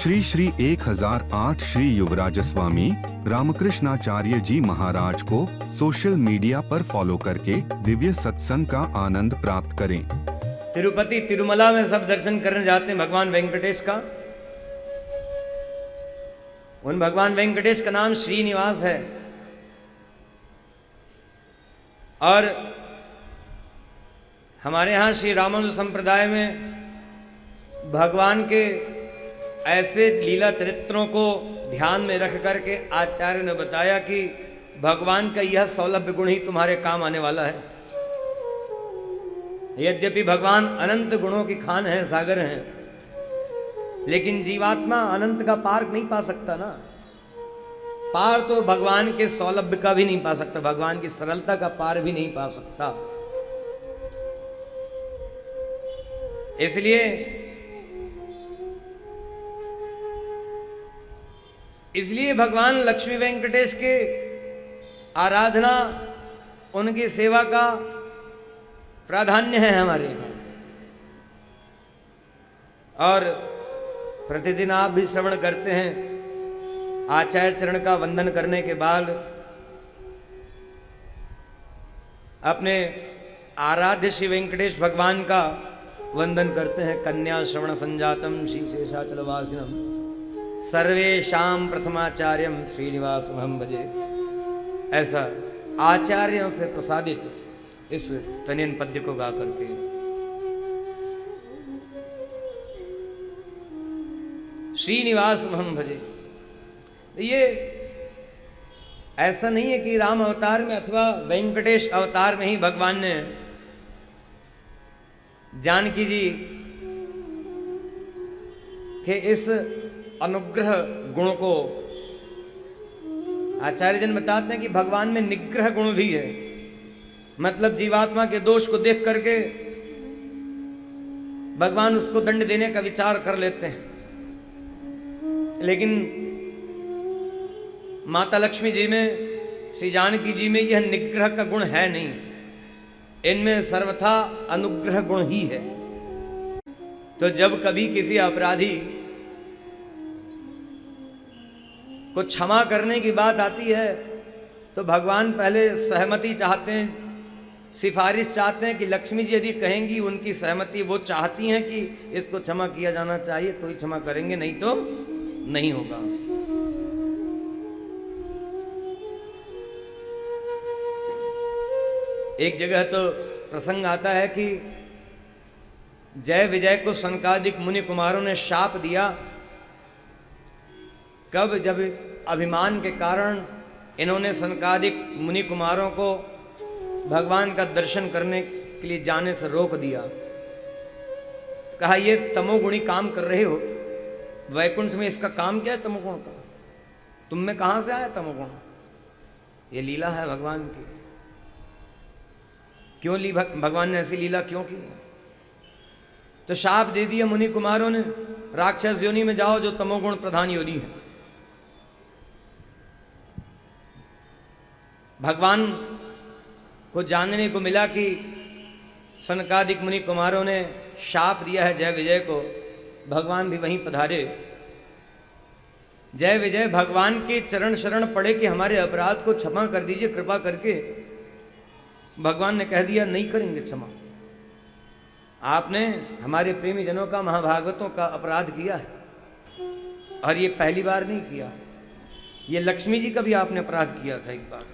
श्री श्री 1008 श्री युवराज स्वामी रामकृष्णाचार्य जी महाराज को social media पर follow करके दिव्य सत्संग का आनंद प्राप्त करें। तिरुपति तिरुमला में सब दर्शन करने जाते हैं भगवान वेंकटेश का। उन भगवान वेंकटेश का नाम श्रीनिवास है। और हमारे यहाँ श्री रामानुज संप्रदाय में भगवान के ऐसे लीला चरित्रों को ध्यान में रख करके आचार्य ने बताया कि भगवान का यह सौलभ्य गुण ही तुम्हारे काम आने वाला है। यद्यपि भगवान अनंत गुणों की खान है, सागर हैं, लेकिन जीवात्मा अनंत का पार नहीं पा सकता ना। पार तो भगवान के सौलभ्य का भी नहीं पा सकता, भगवान की सरलता का पार भी नहीं पा सकता। इसलिए भगवान लक्ष्मी वेंकटेश के आराधना, उनकी सेवा का प्राधान्य है हमारे यहाँ। और प्रतिदिन आप भी श्रवण करते हैं, आचार्य चरण का वंदन करने के बाद अपने आराध्य श्री वेंकटेश भगवान का वंदन करते हैं। कन्या श्रवण संजातम श्री शेषाचलवासिनम सर्वेशाम प्रथमाचार्यम श्रीनिवासमहं भजे। ऐसा आचार्यों से प्रसादित इस तनियन पद्य को गा करके श्रीनिवासमहं भजे। ये ऐसा नहीं है कि राम अवतार में अथवा वेंकटेश अवतार में ही भगवान ने जानकी जी के इस अनुग्रह गुण को, आचार्य जन बताते हैं कि भगवान में निग्रह गुण भी है। मतलब जीवात्मा के दोष को देख करके भगवान उसको दंड देने का विचार कर लेते हैं, लेकिन माता लक्ष्मी जी में, श्री जानकी जी में यह निग्रह का गुण है नहीं। इनमें सर्वथा अनुग्रह गुण ही है। तो जब कभी किसी अपराधी को क्षमा करने की बात आती है तो भगवान पहले सहमति चाहते हैं, सिफारिश चाहते हैं कि लक्ष्मी जी यदि कहेंगी, उनकी सहमति वो चाहती हैं कि इसको क्षमा किया जाना चाहिए तो ही क्षमा करेंगे, नहीं तो नहीं होगा। एक जगह तो प्रसंग आता है कि जय विजय को सनकादिक मुनि कुमारों ने शाप दिया। कब? जब अभिमान के कारण इन्होंने सनकादिक मुनि कुमारों को भगवान का दर्शन करने के लिए जाने से रोक दिया। कहा ये तमोगुणी काम कर रहे हो, वैकुंठ में इसका काम क्या है तमोगुण का? तुम में कहां से आया तमोगुण? ये लीला है भगवान की। क्यों ली भगवान ने ऐसी लीला क्यों की? तो शाप दे दिया मुनि कुमारों ने, राक्षस योनि में जाओ जो तमोगुण प्रधान योनि है। भगवान को जानने को मिला कि सनकादिक मुनि कुमारों ने शाप दिया है जय विजय को। भगवान भी वहीं पधारे। जय विजय भगवान के चरण शरण पड़े कि हमारे अपराध को क्षमा कर दीजिए कृपा करके। भगवान ने कह दिया नहीं करेंगे क्षमा। आपने हमारे प्रेमी जनों का, महाभागवतों का अपराध किया है, और ये पहली बार नहीं किया। ये लक्ष्मी जी का भी आपने अपराध किया था एक बार।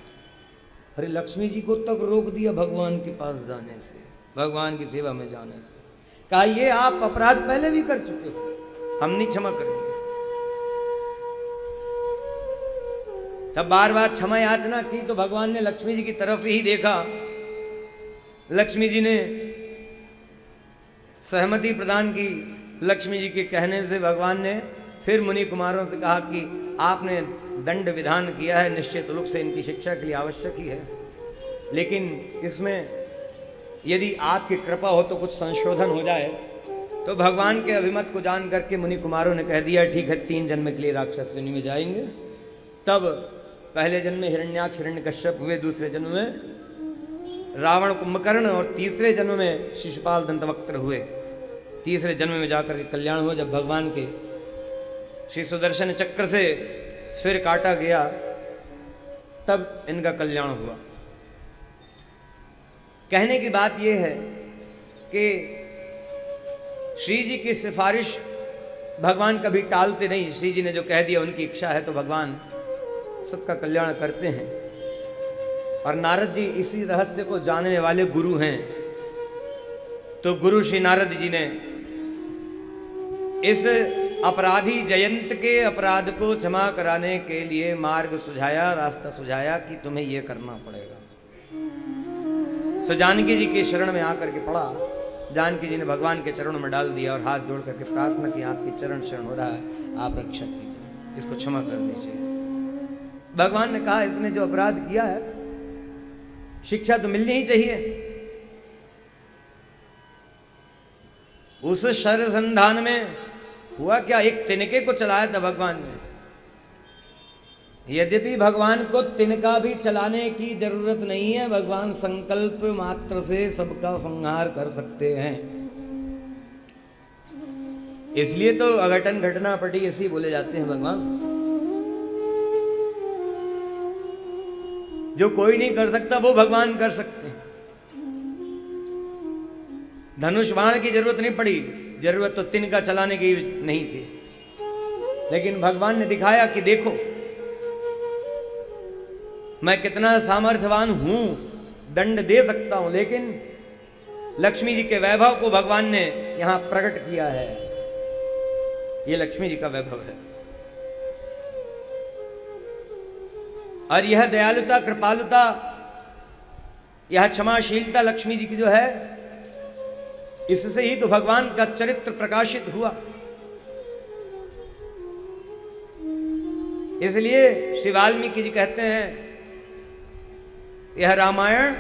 अरे लक्ष्मी जी को तक रोक दिया भगवान के पास जाने से, भगवान की सेवा में जाने से। कहा ये आप अपराध पहले भी कर चुके हो, हम नहीं क्षमा करेंगे। तब बार बार क्षमा याचना की तो भगवान ने लक्ष्मी जी की तरफ ही देखा। लक्ष्मी जी ने सहमति प्रदान की। लक्ष्मी जी के कहने से भगवान ने फिर मुनि कुमारों से कहा कि आपने दंड विधान किया है, निश्चित रूप से इनकी शिक्षा के लिए आवश्यक ही है, लेकिन इसमें यदि आपकी कृपा हो तो कुछ संशोधन हो जाए। तो भगवान के अभिमत को जान करके मुनि कुमारों ने कह दिया ठीक है, 3 जन्म के लिए राक्षस योनि में जाएंगे। तब पहले जन्म में हिरण्याक्ष हिरण्यकश्यप हुए, दूसरे जन्म में रावण कुंभकर्ण, और तीसरे जन्म में शिशुपाल दंतवक्त्र हुए। तीसरे जन्म में जाकर के कल्याण हुआ जब भगवान के श्री सुदर्शन चक्र से सिर काटा गया, तब इनका कल्याण हुआ। कहने की बात यह है कि श्री जी की सिफारिश भगवान कभी टालते नहीं। श्री जी ने जो कह दिया, उनकी इच्छा है तो भगवान सबका कल्याण करते हैं। और नारद जी इसी रहस्य को जानने वाले गुरु हैं। तो गुरु श्री नारद जी ने इस अपराधी जयंत के अपराध को क्षमा कराने के लिए मार्ग सुझाया, रास्ता सुझाया कि तुम्हें यह करना पड़ेगा। सो जानकी जी के शरण में आकर के पड़ा। जानकी जी ने भगवान के चरणों में डाल दिया और हाथ जोड़ करके प्रार्थना की, आपकी चरण शरण हो रहा है, आप रक्षा कीजिए, इसको क्षमा कर दीजिए। भगवान ने कहा, इसने जो अपराध किया है शिक्षा तो मिलनी ही चाहिए। उस शरसंधान में हुआ क्या, एक तिनके को चलाया था भगवान ने। यद्यपि भगवान को तिनका भी चलाने की जरूरत नहीं है, भगवान संकल्प मात्र से सबका संहार कर सकते हैं। इसलिए तो अघटन घटना पटी ऐसी बोले जाते हैं भगवान। जो कोई नहीं कर सकता वो भगवान कर सकते हैं। धनुष बाण की जरूरत नहीं पड़ी, जरूरत तो तिनका चलाने की नहीं थी। लेकिन भगवान ने दिखाया कि देखो मैं कितना सामर्थ्यवान हूं, दंड दे सकता हूं। लेकिन लक्ष्मी जी के वैभव को भगवान ने यहां प्रकट किया है। यह लक्ष्मी जी का वैभव है। और यह दयालुता, कृपालुता, यह क्षमाशीलता लक्ष्मी जी की जो है, इससे ही तो भगवान का चरित्र प्रकाशित हुआ। इसलिए श्री वाल्मीकि जी कहते हैं, यह रामायण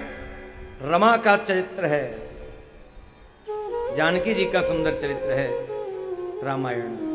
रमा का चरित्र है, जानकी जी का सुंदर चरित्र है रामायण।